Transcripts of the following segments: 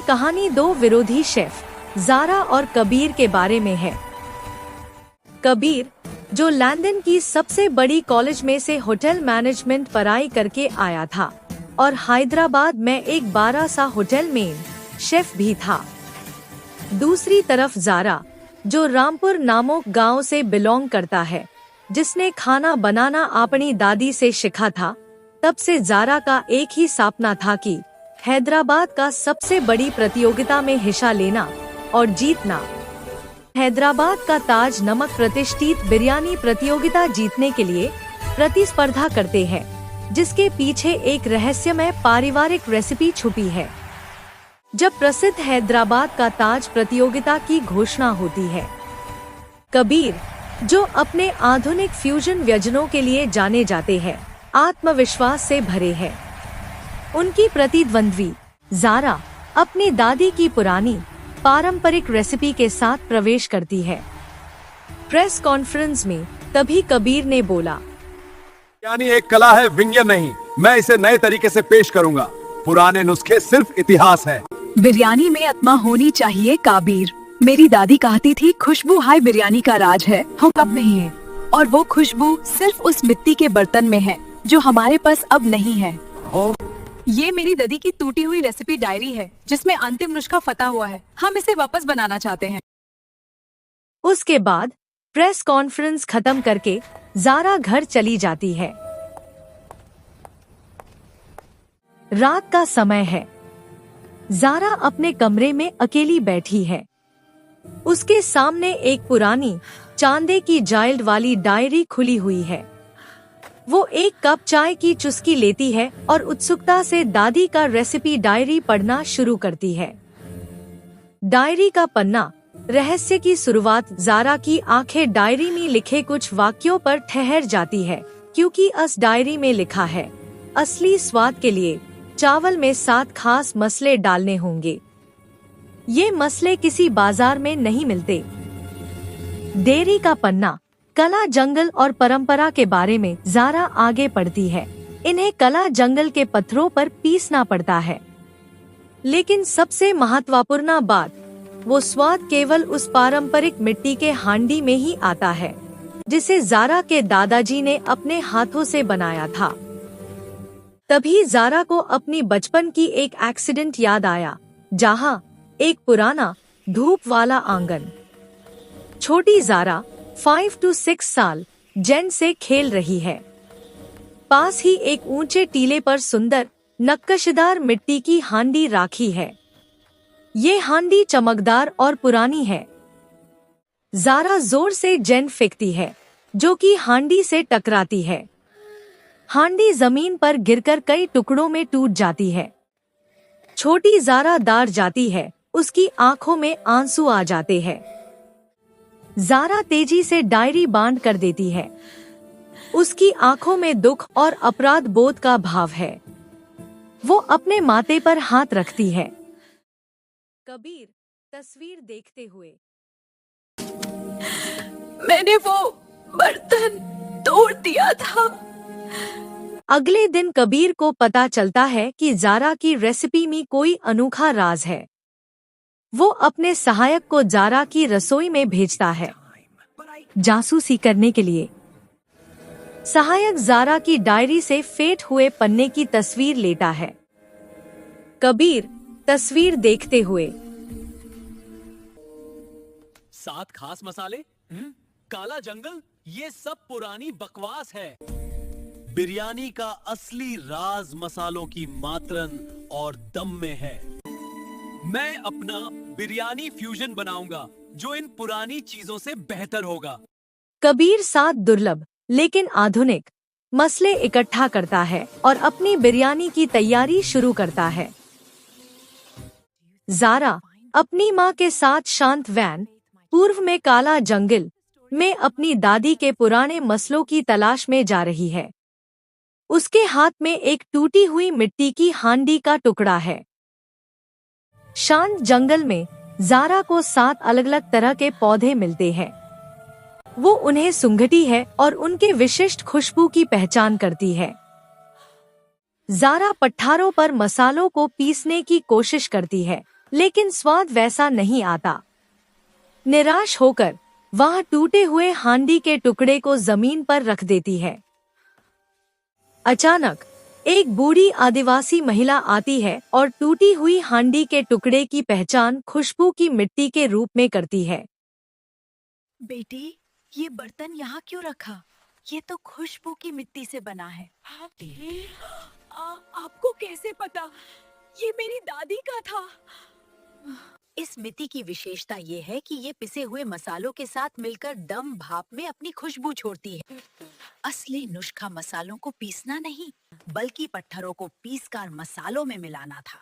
कहानी दो विरोधी शेफ ज़ारा और कबीर के बारे में है। कबीर, जो लंदन की सबसे बड़ी कॉलेज में से होटल मैनेजमेंट पढ़ाई करके आया था और हैदराबाद में एक 12 सा होटल में शेफ भी था। दूसरी तरफ ज़ारा, जो रामपुर नामक गांव से बिलोंग करता है, जिसने खाना बनाना अपनी दादी से सीखा था। तब से ज़ारा का एक ही सपना था कि हैदराबाद का सबसे बड़ी प्रतियोगिता में हिस्सा लेना और जीतना। हैदराबाद का ताज नमक प्रतिष्ठित बिरयानी प्रतियोगिता जीतने के लिए प्रतिस्पर्धा करते हैं, जिसके पीछे एक रहस्यमय पारिवारिक रेसिपी छुपी है। जब प्रसिद्ध हैदराबाद का ताज प्रतियोगिता की घोषणा होती है, कबीर, जो अपने आधुनिक फ्यूजन व्यंजनों के लिए जाने जाते हैं, आत्मविश्वास से भरे हैं। उनकी प्रतिद्वंद्वी ज़ारा अपनी दादी की पुरानी पारंपरिक रेसिपी के साथ प्रवेश करती है। प्रेस कॉन्फ्रेंस में तभी कबीर ने बोला, यानी एक कला है, व्यंग्य नहीं। मैं इसे नए तरीके से पेश करूंगा। पुराने नुस्खे सिर्फ इतिहास है। बिरयानी में आत्मा होनी चाहिए कबीर। मेरी दादी कहती थी, खुशबू हाय बिरयानी का राज है, हम अब नहीं है। और वो खुशबू सिर्फ उस मिट्टी के बर्तन में है जो हमारे पास अब नहीं है। ये मेरी दादी की टूटी हुई रेसिपी डायरी है, जिसमें अंतिम नुस्खा फता हुआ है। हम इसे वापस बनाना चाहते हैं। उसके बाद प्रेस कॉन्फ्रेंस खत्म करके ज़ारा घर चली जाती है। रात का समय है। ज़ारा अपने कमरे में अकेली बैठी है। उसके सामने एक पुरानी चांदी की जाइल्ड वाली डायरी खुली हुई है। वो एक कप चाय की चुस्की लेती है और उत्सुकता से दादी का रेसिपी डायरी पढ़ना शुरू करती है। डायरी का पन्ना रहस्य की शुरुआत। ज़ारा की आंखें डायरी में लिखे कुछ वाक्यों पर ठहर जाती है, क्योंकि इस डायरी में लिखा है, असली स्वाद के लिए चावल में 7 खास मसाले डालने होंगे। ये मसाले किसी बाजार में नहीं मिलते। डेयरी का पन्ना कला, जंगल और परंपरा के बारे में ज़ारा आगे पढ़ती है। इन्हें कला जंगल के पत्थरों पर पीसना पड़ता है। लेकिन सबसे महत्वपूर्ण बात, वो स्वाद केवल उस पारंपरिक मिट्टी के हांडी में ही आता है, जिसे ज़ारा के दादाजी ने अपने हाथों से बनाया था। तभी ज़ारा को अपनी बचपन की एक एक्सीडेंट याद आया, जहाँ एक पुराना धूप वाला आंगन। छोटी ज़ारा 5 to 6 साल जेन से खेल रही है। पास ही एक ऊंचे टीले पर सुंदर नक्काशीदार मिट्टी की हांडी राखी है। ये हांडी चमकदार और पुरानी है। ज़ारा जोर से जेन फेंकती है, जो कि हांडी से टकराती है। हांडी जमीन पर गिरकर कई टुकड़ों में टूट जाती है। छोटी ज़ारा डर जाती है, उसकी आंखों में आंसू आ जाते हैं। ज़ारा तेजी से डायरी बांध कर देती है। उसकी आंखों में दुख और अपराध बोध का भाव है। वो अपने माथे पर हाथ रखती है। कबीर तस्वीर देखते हुए, मैंने वो बर्तन तोड़ दिया था। अगले दिन कबीर को पता चलता है कि ज़ारा की रेसिपी में कोई अनोखा राज है। वो अपने सहायक को ज़ारा की रसोई में भेजता है, जासूसी करने के लिए। सहायक ज़ारा की डायरी से फेंट हुए पन्ने की तस्वीर लेता है। कबीर तस्वीर देखते हुए, 7 खास मसाले, काला जंगल, ये सब पुरानी बकवास है। बिरयानी का असली राज मसालों की मात्रा और दम में है। मैं अपना बिरयानी फ्यूजन बनाऊंगा, जो इन पुरानी चीजों से बेहतर होगा। कबीर 7 दुर्लभ लेकिन आधुनिक मसाले इकट्ठा करता है और अपनी बिरयानी की तैयारी शुरू करता है। ज़ारा अपनी माँ के साथ शांत वैन पूर्व में काला जंगल में अपनी दादी के पुराने मसलों की तलाश में जा रही है। उसके हाथ में एक टूटी हुई मिट्टी की हांडी का टुकड़ा है। शांत जंगल में ज़ारा को 7 अलग अलग तरह के पौधे मिलते हैं। वो उन्हें सूंघती है और उनके विशिष्ट खुशबू की पहचान करती है। ज़ारा पठारों पर मसालों को पीसने की कोशिश करती है, लेकिन स्वाद वैसा नहीं आता। निराश होकर वह टूटे हुए हांडी के टुकड़े को जमीन पर रख देती है। अचानक एक बूढ़ी आदिवासी महिला आती है और टूटी हुई हांडी के टुकड़े की पहचान खुशबू की मिट्टी के रूप में करती है। बेटी, ये बर्तन यहाँ क्यों रखा? ये तो खुशबू की मिट्टी से बना है। आपको कैसे पता? ये मेरी दादी का था। इस मिट्टी की विशेषता ये है कि ये पिसे हुए मसालों के साथ मिलकर दम भाप में अपनी खुशबू छोड़ती है। असली नुस्खा मसालों को पीसना नहीं, बल्कि पत्थरों को पीसकर मसालों में मिलाना था।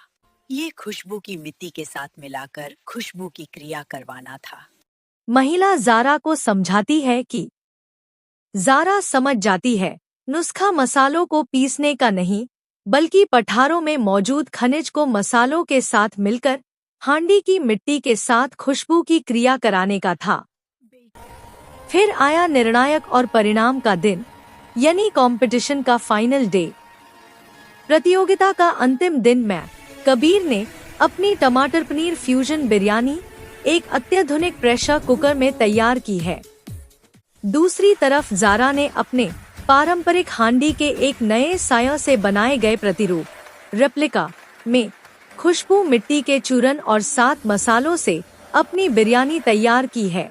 ये खुशबू की मिट्टी के साथ मिलाकर खुशबू की क्रिया करवाना था। महिला जारा को समझाती है कि जारा समझ जाती है, नुस्खा मसालों को पीसने का नहीं, बल्कि पठारों में मौजूद खनिज को मसालों के साथ मिलकर हांडी की मिट्टी के साथ खुशबू की क्रिया कराने का था। फिर आया निर्णायक और परिणाम का दिन, यानी कंपटीशन का फाइनल डे। प्रतियोगिता का अंतिम दिन में कबीर ने अपनी टमाटर पनीर फ्यूजन बिरयानी एक अत्याधुनिक प्रेशर कुकर में तैयार की है। दूसरी तरफ जारा ने अपने पारंपरिक हांडी के एक नए साया से बनाए गए प्रतिरूप रेप्लिका में खुशबू मिट्टी के चूरन और 7 मसालों से अपनी बिरयानी तैयार की है।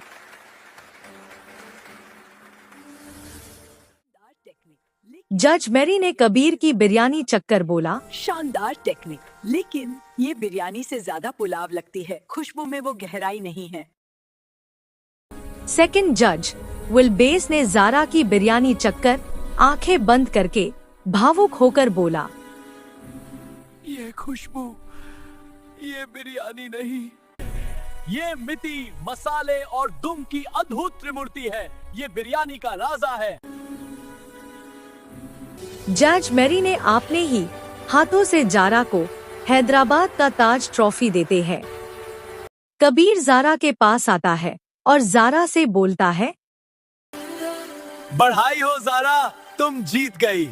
जज मैरी ने कबीर की बिरयानी चक्कर बोला, शानदार टेक्निक, लेकिन ये बिरयानी से ज्यादा पुलाव लगती है। खुशबू में वो गहराई नहीं है। सेकंड जज विल बेस ने जारा की बिरयानी चक्कर आंखें बंद करके भावुक होकर बोला, ये खुशबू, ये बिरयानी नहीं, ये मिट्टी, मसाले और दुम की अद्भुत त्रिमूर्ति है। ये बिरयानी का राजा है। जज मैरी ने अपने ही हाथों से जारा को हैदराबाद का ताज ट्रॉफी देते हैं। कबीर जारा के पास आता है और जारा से बोलता है, बधाई हो जारा, तुम जीत गई।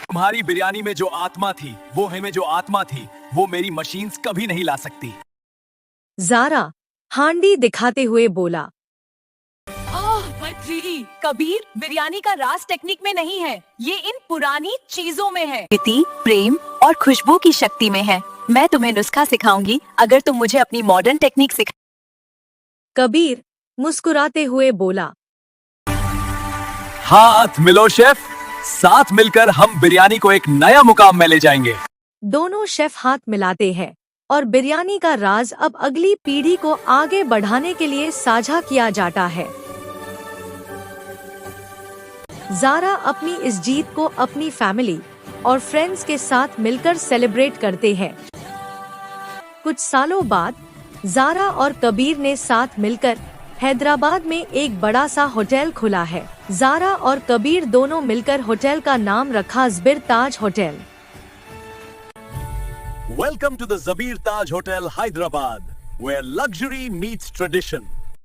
तुम्हारी बिरयानी में जो आत्मा थी, वो है में जो आत्मा थी, वो मेरी मशीन्स कभी नहीं ला सकती। जारा हांडी दिखाते हुए बोला, कबीर, बिरयानी का राज टेक्निक में नहीं है, ये इन पुरानी चीजों में है। मिट्टी, प्रेम और खुशबू की शक्ति में है। मैं तुम्हें नुस्खा सिखाऊंगी अगर तुम मुझे अपनी मॉडर्न टेक्निक सिखा। कबीर मुस्कुराते हुए बोला, हाथ मिलो शेफ, साथ मिलकर हम बिरयानी को एक नया मुकाम में ले जाएंगे। दोनों शेफ हाथ मिलाते हैं और बिरयानी का राज अब अगली पीढ़ी को आगे बढ़ाने के लिए साझा किया जाता है। जारा अपनी इस जीत को अपनी फैमिली और फ्रेंड्स के साथ मिलकर सेलिब्रेट करते हैं। कुछ सालों बाद जारा और कबीर ने साथ मिलकर हैदराबाद में एक बड़ा सा होटल खुला है। जारा और कबीर दोनों मिलकर होटल का नाम रखा ज़बीर ताज hotel. Welcome to the Zabir Taj Hotel, Hyderabad, where luxury meets tradition.